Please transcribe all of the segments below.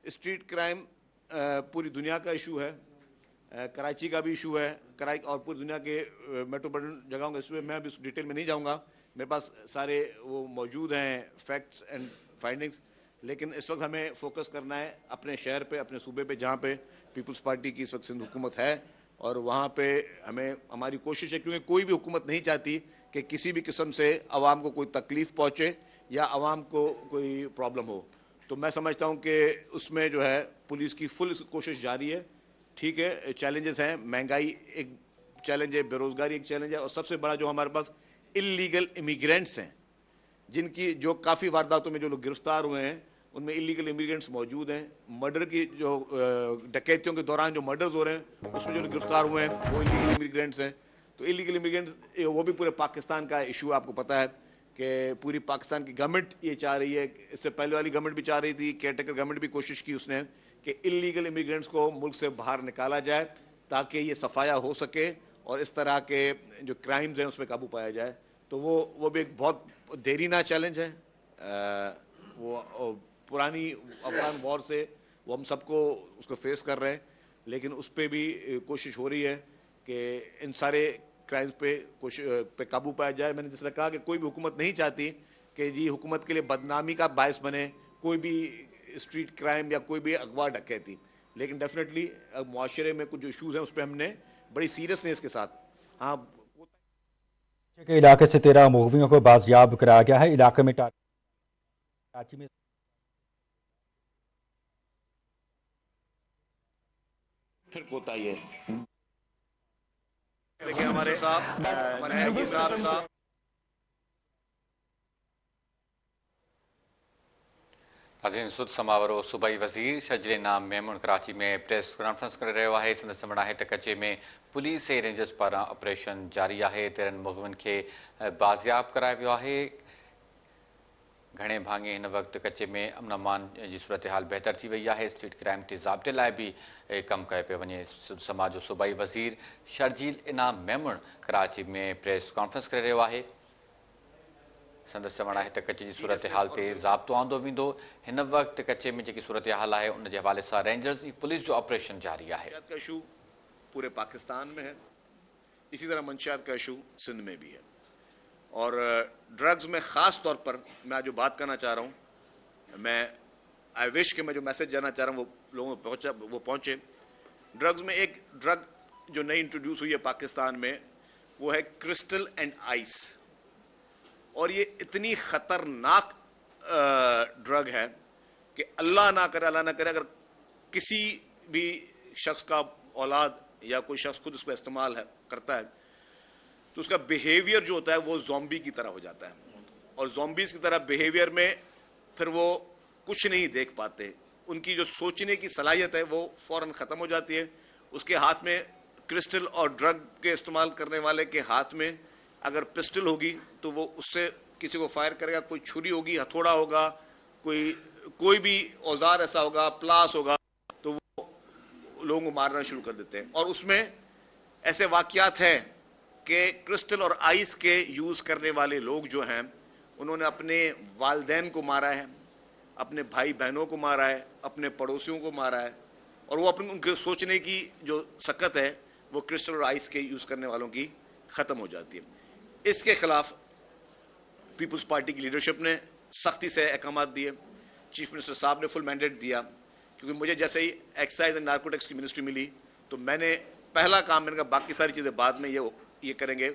Street crime पूरी दुनिया का इशू है, कराची का भी इशू है, और पूरी दुनिया के मेट्रोपॉलिटन जगहों का इशू है। मैं अभी उस डिटेल में नहीं जाऊंगा, मेरे पास सारे वो मौजूद हैं फैक्ट्स एंड फाइंडिंग्स, लेकिन इस वक्त हमें फोकस करना है अपने शहर पे, अपने सूबे पे, जहाँ पे पीपल्स पार्टी की इस वक्त सिंध हुकूमत है, और वहाँ पे हमारी कोशिश है, क्योंकि कोई भी हुकूमत नहीं चाहती कि किसी भी किस्म से अवाम को कोई तकलीफ पहुँचे या अवाम को कोई प्रॉब्लम हो। तो मैं समझता हूँ कि उसमें जो है पुलिस की फुल कोशिश जारी है। ठीक है, चैलेंजेस हैं, महंगाई एक चैलेंज है, बेरोजगारी एक चैलेंज है, और सबसे बड़ा जो हमारे पास इलीगल इमिग्रेंट्स हैं, जिनकी जो काफ़ी वारदातों में जो लोग गिरफ्तार हुए हैं उनमें इलीगल इमिग्रेंट्स मौजूद हैं। मर्डर की जो डकैतियों के दौरान जो मर्डर्स हो रहे हैं उसमें जो लोग गिरफ्तार हुए हैं वो इलीगल इमिग्रेंट्स हैं। तो इलीगल इमिग्रेंट्स वो भी पूरे पाकिस्तान का इशू, आपको पता है कि पूरी पाकिस्तान की गवर्नमेंट ये चाह रही है, इससे पहले वाली गवर्नमेंट भी चाह रही थी, केयरटेकर गवर्नमेंट भी कोशिश की उसने कि इलीगल इमिग्रेंट्स को मुल्क से बाहर निकाला जाए ताकि ये सफाया हो सके और इस तरह के जो क्राइम्स हैं उस पर काबू पाया जाए। तो वो भी एक बहुत देरीना चैलेंज है। वो पुरानी अफगान वॉर से वो हम सबको उसको फेस कर रहे हैं, लेकिन उस पर भी कोशिश हो रही है कि इन सारे क्राइम्स पे काबू पाया जाए। मैंने जिस तरह कहा कि कोई भी हुकूमत नहीं चाहती कि जी हुकूमत के लिए बदनामी का बायस बने कोई भी स्ट्रीट क्राइम या कोई भी अगवा डकैती, लेकिन डेफिनेटली मुआशरे में कुछ जो इशूज़ हैं उस पर हमने बड़ी सीरियसनेस के साथ के इलाके से 13 मुगवियों को बाजियाब कराया गया है। इलाके में कराची में फिर कोताही है। देखिए हमारे साहब अजीम सुद समावरो सूबाई वज़ीर शर्जील इनाम मेमून कराची में प्रेस कॉन्फ्रेंस करे रहियो आहे। संदसि सभु आहे त कचे में पुलिस ऐं रेंजर्स पारां ऑपरेशन जारी आहे। 13 मुग़विन खे बाज़ियाब करायो वियो आहे। घणे भाङे हिन वक़्तु कचे में अमन अमान जी सूरत हाल बहितर थी वई आहे। स्ट्रीट क्राइम ते ज़ाब्ते लाइ बि कमु कयो पियो वञे। समाज जो सूबाई वज़ीर शर्जील इनाम मेमून कराची में प्रेस कॉन्फ्रेंस करे रहियो आहे। संदसि चवणु आहे त कचे जी सूरत हाल ते ज़ाब्तो आंदो वेंदो। हिन वक़्तु कचे में जेकी सूरत हाल आहे उन जे हवाले सां रेंजर्स पुलिस जो ऑपरेशन जारी आहे। का इशू पूरे पाकिस्तान में है, इसी तरह मंशियात का इशू सिंध में भी है, और ड्रग्स में ख़ास तौर पर मैं आज जो बात करना चाह रहा हूँ, मैं आई विश कि मैं जो मैसेज जाना चाह रहा हूँ वो लोगों में पहुँचे। ड्रग्स में एक ड्रग जो नई इंट्रोड्यूस हुई है पाकिस्तान में वो है क्रिस्टल एंड आइस, और ये इतनी ख़तरनाक ड्रग है कि अल्लाह ना करे अगर किसी भी शख्स का औलाद या कोई शख्स खुद इसको इस्तेमाल करता है तो उसका बिहेवियर जो होता है वो ज़ॉम्बी की तरह हो जाता है, और ज़ॉम्बीज़ की तरह बिहेवियर में फिर वो कुछ नहीं देख पाते। उनकी जो सोचने की सलाहियत है वो फ़ौरन ख़त्म हो जाती है। उसके हाथ में क्रिस्टल और ड्रग के इस्तेमाल करने वाले के हाथ में अगर पिस्टल होगी तो वो उससे किसी को फायर करेगा, कोई छुरी होगी, हथौड़ा होगा, कोई भी औजार ऐसा होगा, प्लास होगा, तो वो लोगों को मारना शुरू कर देते हैं। और उसमें ऐसे वाक़यात हैं कि क्रिस्टल और आइस के यूज़ करने वाले लोग जो हैं उन्होंने अपने वालिदैन को मारा है, अपने भाई बहनों को मारा है, अपने पड़ोसियों को मारा है, और वो उनके सोचने की जो सकत है वो क्रिस्टल और आइस के यूज़ करने वालों की ख़त्म हो जाती है। इसके खिलाफ पीपल्स पार्टी की लीडरशिप ने सख्ती से अहकाम दिए। चीफ मिनिस्टर साहब ने फुल मैंडेट दिया, क्योंकि मुझे जैसे ही एक्साइज एंड नार्कोटिक्स की मिनिस्ट्री मिली तो मैंने पहला काम मैंने कहा बाकी सारी चीज़ें बाद में ये करेंगे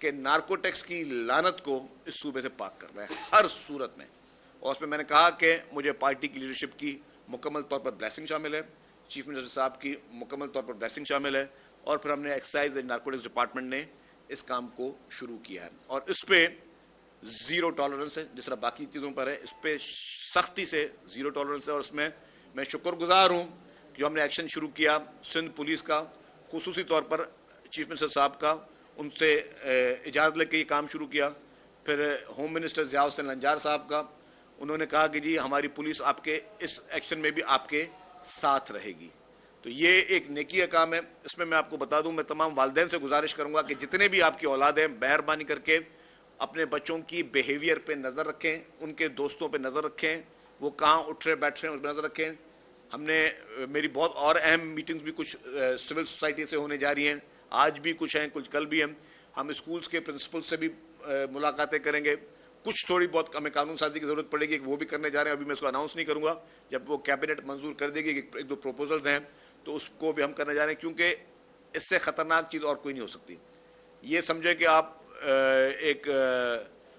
कि नार्कोटिक्स की लानत को इस सूबे से पाक करना है हर सूरत में। और उसमें मैंने कहा कि मुझे पार्टी की लीडरशिप की मुकम्मल तौर पर ब्लेसिंग शामिल है, चीफ मिनिस्टर साहब की मुकम्मल तौर पर ब्लेसिंग शामिल है, और फिर हमने एक्साइज एंड नार्कोटिक्स डिपार्टमेंट ने इस काम को शुरू किया है, और इस पे ज़ीरो टॉलरेंस है। जिस तरह बाकी चीज़ों पर है, इस पे सख्ती से ज़ीरो टॉलरेंस है। और इसमें मैं शुक्रगुजार हूँ कि जो हमने एक्शन शुरू किया सिंध पुलिस का, खुसूसी तौर पर चीफ मिनिस्टर साहब का, उनसे इजाज़त लेके ये काम शुरू किया। फिर होम मिनिस्टर ज़िया हुसैन लंजार साहब का, उन्होंने कहा कि जी हमारी पुलिस आपके इस एक्शन में भी आपके साथ रहेगी। तो ये एक नेकी का काम है। इसमें मैं आपको बता दूं, मैं तमाम वालिदैन से गुजारिश करूंगा कि जितने भी आपकी औलाद हैं मेहरबानी करके अपने बच्चों की बिहेवियर पे नज़र रखें, उनके दोस्तों पे नज़र रखें, वो कहाँ उठ रहे बैठ रहे हैं उस पर नज़र रखें। हमने मेरी बहुत और अहम मीटिंग्स भी कुछ सिविल सोसाइटी से होने जा रही हैं, आज भी कुछ हैं, कुछ कल भी हैं। हम स्कूल्स के प्रिंसिपल से भी मुलाकातें करेंगे। कुछ थोड़ी बहुत हमें कानून साजी की जरूरत पड़ेगी, वो भी करने जा रहे हैं। अभी मैं इसको अनाउंस नहीं करूंगा, जब वो कैबिनेट मंजूर कर देगी एक दो प्रोपोजल्स हैं तो उसको भी हम करने जा रहे हैं, क्योंकि इससे खतरनाक चीज़ और कोई नहीं हो सकती। ये समझे कि आप एक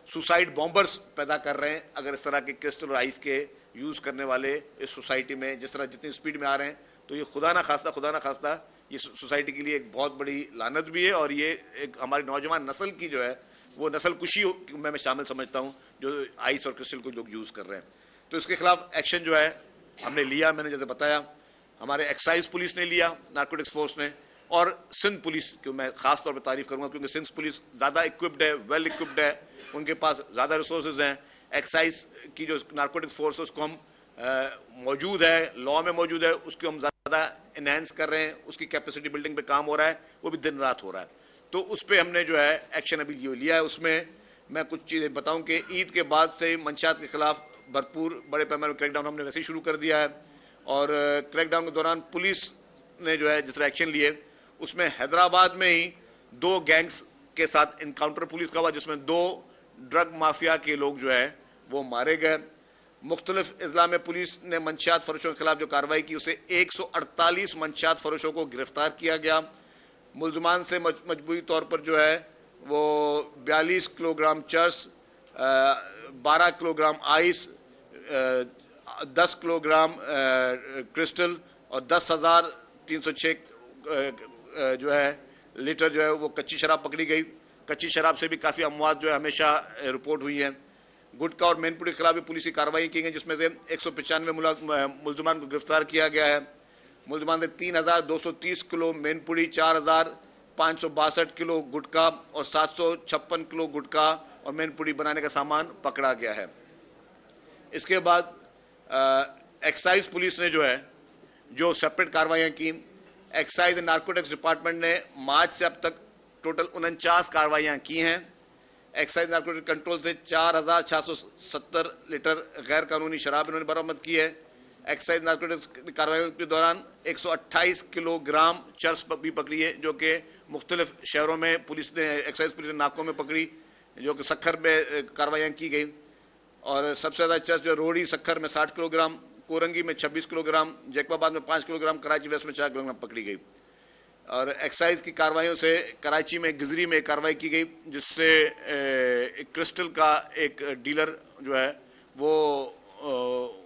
सुसाइड बॉम्बर्स पैदा कर रहे हैं अगर इस तरह के क्रिस्टल और आइस के यूज़ करने वाले इस सोसाइटी में जिस तरह जितनी स्पीड में आ रहे हैं, तो ये खुदा ना खास्ता ये सोसाइटी के लिए एक बहुत बड़ी लानत भी है, और ये एक हमारी नौजवान नस्ल की जो है वो नस्ल कुशी मैं शामिल समझता हूँ जो आइस और क्रिस्टल को लोग यूज़ कर रहे हैं। तो इसके खिलाफ एक्शन जो है हमने लिया, मैंने जैसे बताया, हमारे एक्साइज पुलिस ने लिया, नार्कोटिक्स फोर्स ने, और सिंध पुलिस की मैं खास तौर पर तारीफ करूंगा क्योंकि सिंध पुलिस ज़्यादा इक्विप्ड है, वेल इक्विप्ड है, उनके पास ज़्यादा रिसोर्सेज हैं। एक्साइज की जो नार्कोटिक्स फोर्स है उसको हम मौजूद है, लॉ में मौजूद है, उसको हम ज़्यादा इनहेंस कर रहे हैं, उसकी कैपेसिटी बिल्डिंग पे काम हो रहा है, वो भी दिन रात हो रहा है। तो उस पर हमने जो है एक्शन अभी लिया है। उसमें मैं कुछ चीज़ें बताऊं कि ईद के बाद से मंशियात के खिलाफ भरपूर बड़े पैमाने पर क्रैकडाउन हमने वैसे ही शुरू कर दिया है, और क्रैकडाउन के दौरान पुलिस ने जो है जिस तरह एक्शन लिए उसमें हैदराबाद में ही 2 गैंग्स के साथ इनकाउंटर पुलिस का हुआ, जिसमें 2 ड्रग माफिया के लोग जो है वो मारे गए। मुख्तलिफ अजला में पुलिस ने मंशियात फरोशों के खिलाफ जो कार्रवाई की उसे 148 मंशियात फरोशों को गिरफ्तार किया गया। मुलजमान से मजबूरी तौर पर जो है वो 42 kilogram cheers, 12 kilogram ice, 10 kilogram crystal और 10,306 जो है लीटर जो है वो कच्ची शराब पकड़ी गई। कच्ची शराब से भी काफ़ी अमवात जो है हमेशा रिपोर्ट हुई है। गुटखा और मैनपुरी के खिलाफ भी पुलिस की कार्रवाई की गई, जिसमें से 195 मुलजमान को गिरफ्तार किया गया है। मुलजमान से 3,230 किलो मैनपुरी, 4,562 किलो गुटखा और 756 किलो गुटखा और मैनपुरी बनाने का सामान पकड़ा गया है। इसके बाद एक्साइज पुलिस ने जो है जो सेपरेट कार्रवाइयाँ की, एक्साइज एंड नार्कोटिक्स डिपार्टमेंट ने मार्च से अब तक टोटल 49 कार्रवाइयाँ की हैं। एक्साइज नार्कोटिक कंट्रोल से 4,670 लीटर गैर कानूनी शराब इन्होंने बरामद की है। एक्साइज नार्कोटिक्स कार्रवाई के दौरान 128 किलोग्राम चर्स भी पकड़ी है, जो कि मुख्तलिफ शहरों में पुलिस ने एक्साइज पुलिस ने नाकों में पकड़ी, जो कि सखर में कार्रवाइयाँ की गई। और सबसे ज़्यादा चर्स जो रोड़ी सखर में 60 किलोग्राम, कोरंगी में 26 किलोग्राम, जैकबाबाद में 5 किलोग्राम, कराची वेस्ट में 4 किलोग्राम पकड़ी गई। और एक्साइज की कार्रवाइयों से कराची में गिजरी में कार्रवाई की गई, जिससे एक क्रिस्टल का एक डीलर जो है वो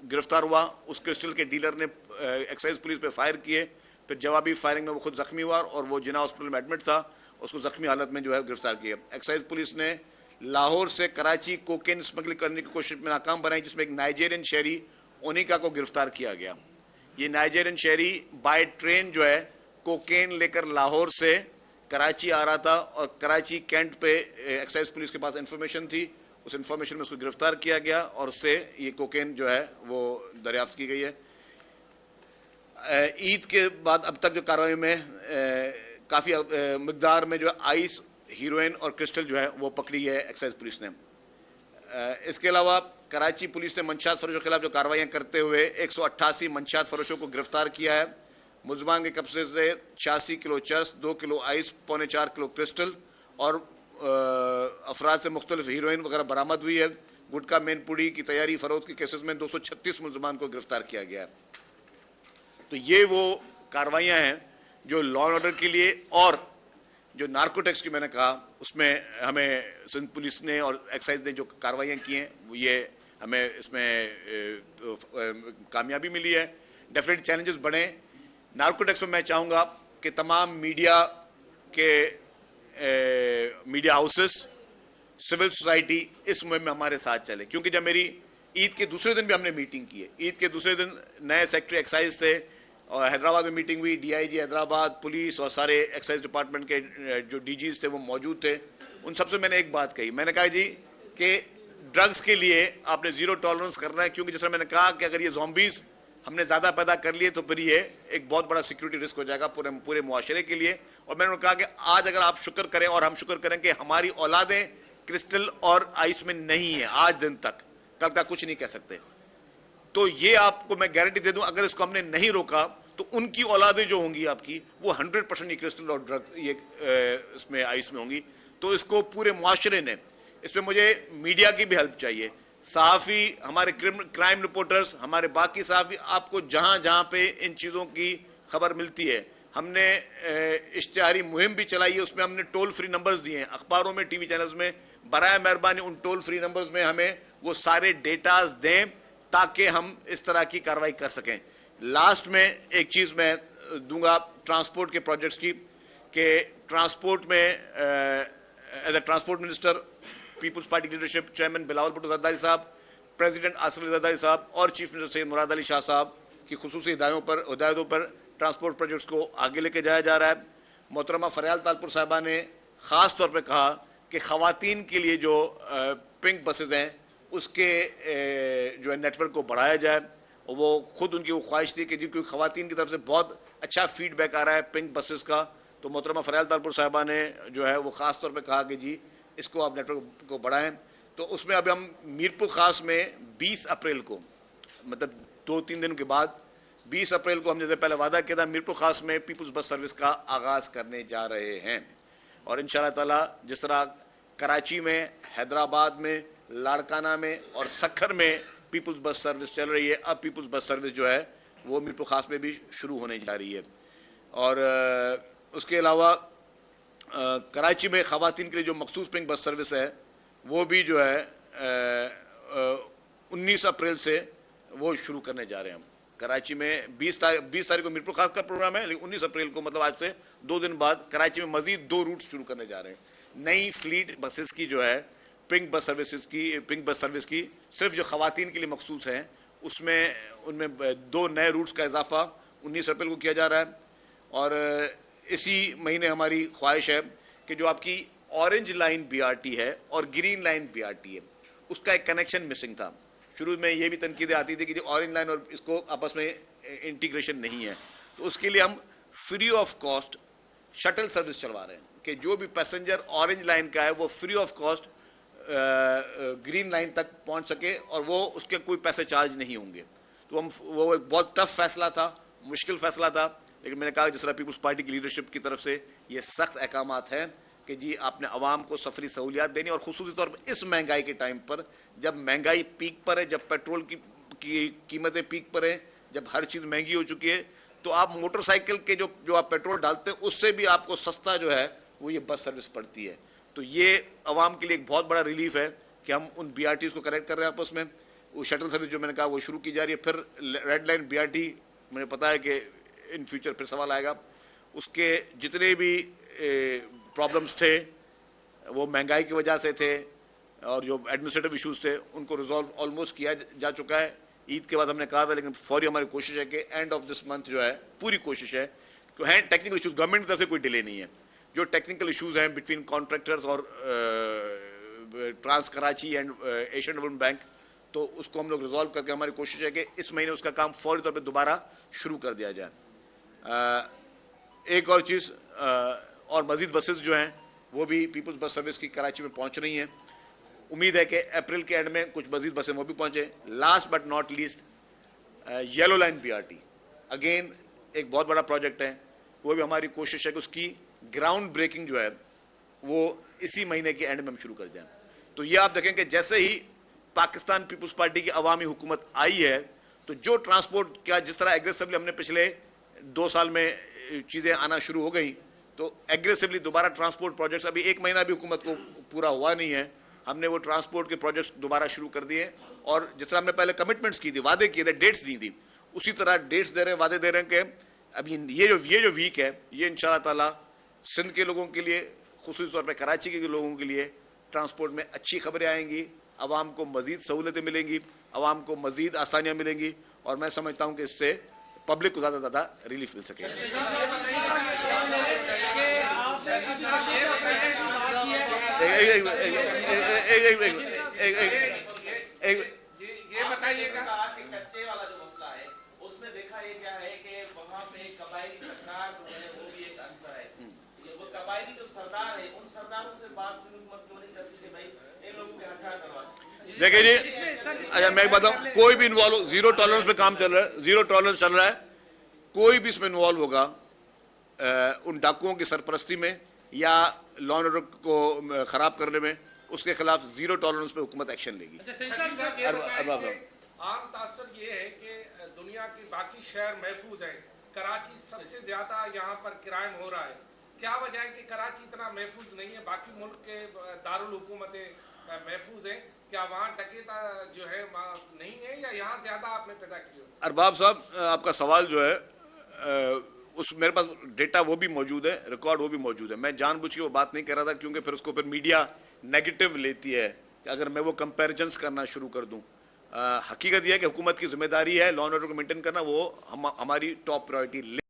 गिरफ्तार हुआ। उस क्रिस्टल के डीलर ने एक्साइज पुलिस पे फायर किए, फिर जवाबी फायरिंग में वो खुद जख्मी हुआ और वो जिना हॉस्पिटल में एडमिट था, उसको जख्मी हालत में जो है गिरफ्तार किया। एक्साइज पुलिस ने लाहौर से कराची कोकेन स्मगलिंग करने की कोशिश में नाकाम बनाई, जिसमें एक नाइजेरियन शहरी ओनिका को गिरफ्तार किया गया। ये नाइजेरियन शहरी बाय ट्रेन जो है कोकेन लेकर लाहौर से कराची आ रहा था, और कराची कैंट पे एक्साइज पुलिस के पास इंफॉर्मेशन थी, उस इंफॉर्मेशन में उसको गिरफ्तार किया गया और उससे ये कोकेन जो है वो दरियाफ्त की गई है। ईद के बाद अब तक जो कार्रवाई में काफ़ी मकदार में जो आइस, हीरोइन और क्रिस्टल जो है वो पकड़ी है एक्साइज पुलिस ने। इसके अलावा कराची पुलिस ने मंशियात फरोशों के खिलाफ जो कार्रवाइयाँ करते हुए 188 मंशियात फरोशों को गिरफ्तार किया है। मुलजमान के कब्जे से 86 kilo cheers, 2 kilo ice, 4.25 kilo crystal और अफराद से मुख्तलिफ हीरोइन वगैरह बरामद हुई है। गुटखा मैनपुरी की तैयारी फरोख्त के केसेस में 236 मुलजमान को गिरफ्तार किया गया है। तो ये वो कार्रवाइयाँ हैं जो लॉ एंड ऑर्डर के लिए, और जो नार्कोटिक्स की मैंने कहा उसमें हमें सिंध पुलिस ने और एक्साइज ने जो कार्रवाइयाँ की हैं ये हमें इसमें कामयाबी मिली है। डेफिनेट चैलेंजेस बढ़े। नार्कोटिक्स में मैं चाहूँगा कि तमाम मीडिया हाउसेस, सिविल सोसाइटी इस मुहिम में हमारे साथ चले, क्योंकि जब मेरी ईद के दूसरे दिन भी हमने मीटिंग की है, ईद के दूसरे दिन नए सेक्रेटरी एक्साइज थे और हैदराबाद में मीटिंग हुई, DIG हैदराबाद, पुलिस और सारे एक्साइज डिपार्टमेंट के जो DGs थे वो मौजूद थे। उन सबसे मैंने एक बात कही, मैंने कहा जी कि ड्रग्स के लिए आपने जीरो टॉलरेंस करना है, क्योंकि जैसा मैंने कहा कि अगर ये ज़ॉम्बीज़ हमने ज़्यादा पैदा कर लिए तो फिर ये एक बहुत बड़ा सिक्योरिटी रिस्क हो जाएगा पूरे मुआशरे के लिए। और मैंने कहा कि आज अगर आप शुक्र करें और हम शुक्र करें कि हमारी औलादें क्रिस्टल और आइस में नहीं है आज दिन तक, कल का कुछ नहीं कह सकते। तो ये आपको मैं गारंटी दे दूं, अगर इसको हमने नहीं रोका तो उनकी औलादें जो होंगी आपकी वो 100% क्रिस्टल और ड्रग ये इसमें आइस में होंगी। तो इसको पूरे मुआशरे ने, इसमें मुझे मीडिया की भी हेल्प चाहिए, सहाफ़ी, हमारे क्राइम रिपोर्टर्स, हमारे बाकी सहाफ़ी, आपको जहां जहां पे इन चीज़ों की खबर मिलती है, हमने इश्तिहारी मुहिम भी चलाई है, उसमें हमने टोल फ्री नंबर्स दिए हैं अखबारों में, टीवी चैनल्स में। बराए मेहरबानी उन टोल फ्री नंबर्स में हमें वो सारे डेटाज दें ताकि हम इस तरह की कार्रवाई कर सकें। लास्ट में एक चीज मैं दूंगा ट्रांसपोर्ट के प्रोजेक्ट्स की, कि ट्रांसपोर्ट में as a transport minister, Peoples Party leadership, chairman Bilawal Bhutto Zardari sahab, president Asif Ali Zardari sahab और चीफ मिनिस्टर सैयद मुराद अली शाह साहब की खुसूसी हिदायतों पर ट्रांसपोर्ट प्रोजेक्ट्स को आगे लेके जाया जा रहा है। मोहतरमा फरियाल तालपुर साहिबा ने खास तौर पर कहा कि खवातीन के लिए जो पिंक बसेज हैं उसके जो है नेटवर्क को बढ़ाया जाए। और वो खुद उनकी वो ख्वाहिश थी कि जी, क्योंकि खवातीन की तरफ से बहुत अच्छा फीडबैक आ रहा है पिंक बसेस का, तो मोहतरमा फरियाल तालपुर साहिबा ने जो है वो खास तौर पे कहा कि जी इसको आप नेटवर्क को बढ़ाएं। तो उसमें अभी हम मीरपुर खास में 20 अप्रैल को, मतलब 2-3 दिन के बाद 20 अप्रैल को हम जैसे पहले वादा किया था, मीरपुर खास में पीपुल्स बस सर्विस का आगाज करने जा रहे हैं। और इंशाअल्लाह ताला जिस तरह कराची में, हैदराबाद में, लाड़काना में और सक्खर में पीपुल्स बस सर्विस चल रही है, अब पीपुल्स बस सर्विस जो है वो मीरपुर खास में भी शुरू होने जा रही है। और उसके अलावा कराची में खवातीन के लिए जो मखसूस पिंक बस सर्विस है वो भी जो है 19 अप्रैल से वो शुरू करने जा रहे हैं हम। कराची में 20 तारीख को मीरपुर खास का प्रोग्राम है, लेकिन 19 अप्रैल को, मतलब आज से 2 दिन बाद, कराची में मजीद 2 रूट शुरू करने जा रहे हैं। नई फ्लीट बसेस की जो है पिंक बस सर्विस की सिर्फ जो खवातीन के लिए मखसूस है, उसमें उनमें 2 नए रूट्स का इजाफा 19 अप्रैल को किया जा रहा है। और इसी महीने हमारी ख्वाहिश है कि जो आपकी ऑरेंज लाइन बीआरटी है और ग्रीन लाइन बीआरटी है, उसका एक कनेक्शन मिसिंग था। शुरू में ये भी तनकीदें आती थी कि जो ऑरेंज लाइन और इसको आपस में इंटीग्रेशन नहीं है, तो उसके लिए हम free of cost shuttle service चलवा रहे हैं कि जो भी पैसेंजर ऑरेंज लाइन का है वो free of cost green line तक पहुंच सके और वो उसके कोई पैसे चार्ज नहीं होंगे। तो हम, वो एक बहुत टफ फैसला था, मुश्किल फैसला था, लेकिन मैंने कहा जिस तरह पीपुल्स पार्टी की लीडरशिप की तरफ से ये सख्त अहकामात हैं कि जी आपने अवाम को सफरी सहूलियात देनी, और खुसूसी तौर पर इस महंगाई के टाइम पर, जब महंगाई पीक पर है, जब पेट्रोल की कीमतें पीक पर हैं, जब हर चीज़ महंगी हो चुकी है, तो आप मोटरसाइकिल के जो आप पेट्रोल डालते हैं उससे भी आपको सस्ता जो है वो ये बस सर्विस पड़ती है। तो ये अवाम के लिए एक बहुत बड़ा रिलीफ है कि हम उन बीआरटीज़ को कनेक्ट कर रहे हैं आपस में। वो शटल सर्विस जो मैंने कहा वो शुरू की जा रही है। फिर रेड लाइन बीआरटी, मुझे पता है कि इन फ्यूचर फिर सवाल आएगा, उसके जितने भी प्रॉब्लम्स थे वो महंगाई की वजह से थे और जो एडमिनिस्ट्रेटिव इश्यूज थे उनको रिजॉल्व ऑलमोस्ट किया जा चुका है। ईद के बाद हमने कहा था, लेकिन फौरी हमारी कोशिश है कि एंड ऑफ दिस मंथ जो है, पूरी कोशिश है कि हैं टेक्निकल इश्यूज, गवर्नमेंट की तरफ से कोई डिले नहीं है, जो टेक्निकल इश्यूज हैं बिटवीन कॉन्ट्रैक्टर्स और Trans Karachi and Asian Development Bank, तो उसको हम लोग रिजॉल्व करके हमारी कोशिश है कि इस महीने उसका काम फौरी तौर पर दोबारा शुरू कर दिया जाए। एक और चीज़, और मजीद बसेस जो हैं वो भी पीपुल्स बस सर्विस की कराची में पहुंच रही हैं। उम्मीद है कि अप्रैल के एंड में कुछ मजीद बसें वो भी पहुंचे। Last but not least, yellow line BRT again एक बहुत बड़ा प्रोजेक्ट है, वो भी हमारी कोशिश है कि उसकी ग्राउंड ब्रेकिंग जो है वो इसी महीने के एंड में हम शुरू कर जाएं। तो ये आप देखें कि जैसे ही पाकिस्तान पीपुल्स पार्टी की अवामी हुकूमत आई है, तो जो ट्रांसपोर्ट क्या जिस तरह एग्रेसिवली हमने पिछले 2 साल में चीज़ें आना शुरू हो गई, तो एग्रेसिवली दोबारा ट्रांसपोर्ट प्रोजेक्ट्स, अभी 1 महीना भी हुकूमत को पूरा हुआ नहीं है, हमने वो ट्रांसपोर्ट के प्रोजेक्ट्स दोबारा शुरू कर दिए। और जिस तरह हमने पहले कमिटमेंट्स की थी, वादे किए थे, डेट्स दी थी, उसी तरह डेट्स दे रहे हैं, वादे दे रहे हैं कि अभी ये जो वीक है ये इंशाअल्लाह ताला सिंध के लोगों के लिए, खुसूसी तौर पर कराची के लोगों के लिए ट्रांसपोर्ट में अच्छी खबरें आएंगी, आवाम को मजीद सहूलतें मिलेंगी, आवाम को मजीद आसानियाँ मिलेंगी, और मैं समझता हूँ कि इससे पब्लिक को ज़्यादा से ज़्यादा रिलीफ मिल सकेगा। ये बताइएगा कि कच्चे वाला जो मसला है उसमें देखा ये क्या है कि वहाँ पे कबायली सरकार जो है वो भी एक आंसर है। ये वो कबायली जो सरदार है, उन सरदारों से बात सुनने की मत क्यों नहीं करती कि भाई इन लोगों के हथियार करवा। देखिए जी, अच्छा मैं एक बताऊं, कोई भी इन्वॉल्व, जीरो टॉलरेंस पे काम चल रहा है, जीरो टॉलरेंस चल रहा है, कोई भी इसमें इन्वॉल्व होगा उन डाकुओं की सरपरस्ती में या लॉ एंड ऑर्डर को खराब करने में, उसके खिलाफ जीरो टॉलरेंस पे हुकूमत एक्शन लेगी। आम तासर ये है कि दुनिया के बाकी शहर महफूज हैं, कराची सबसे ज्यादा यहाँ पर क्राइम हो रहा है, क्या वजह है कि कराची इतना महफूज नहीं है? बाकी मुल्क के दारुल हुकूमतें महफूज हैं, क्या वहाँ डकैता जो है वहाँ नहीं है या यहाँ ज्यादा आपने पैदा किया? अरबाब साहब, आपका सवाल जो है उस मेरे पास डेटा वो भी मौजूद है, रिकॉर्ड वो भी मौजूद है। मैं जानबूझ के वो बात नहीं कर रहा था क्योंकि फिर उसको फिर मीडिया नेगेटिव लेती है कि अगर मैं वो कंपैरिजंस करना शुरू कर दूं। हकीकत यह है कि हुकूमत की जिम्मेदारी है लॉ एंड ऑर्डर को मेंटेन करना, वो हमारी टॉप प्रायोरिटी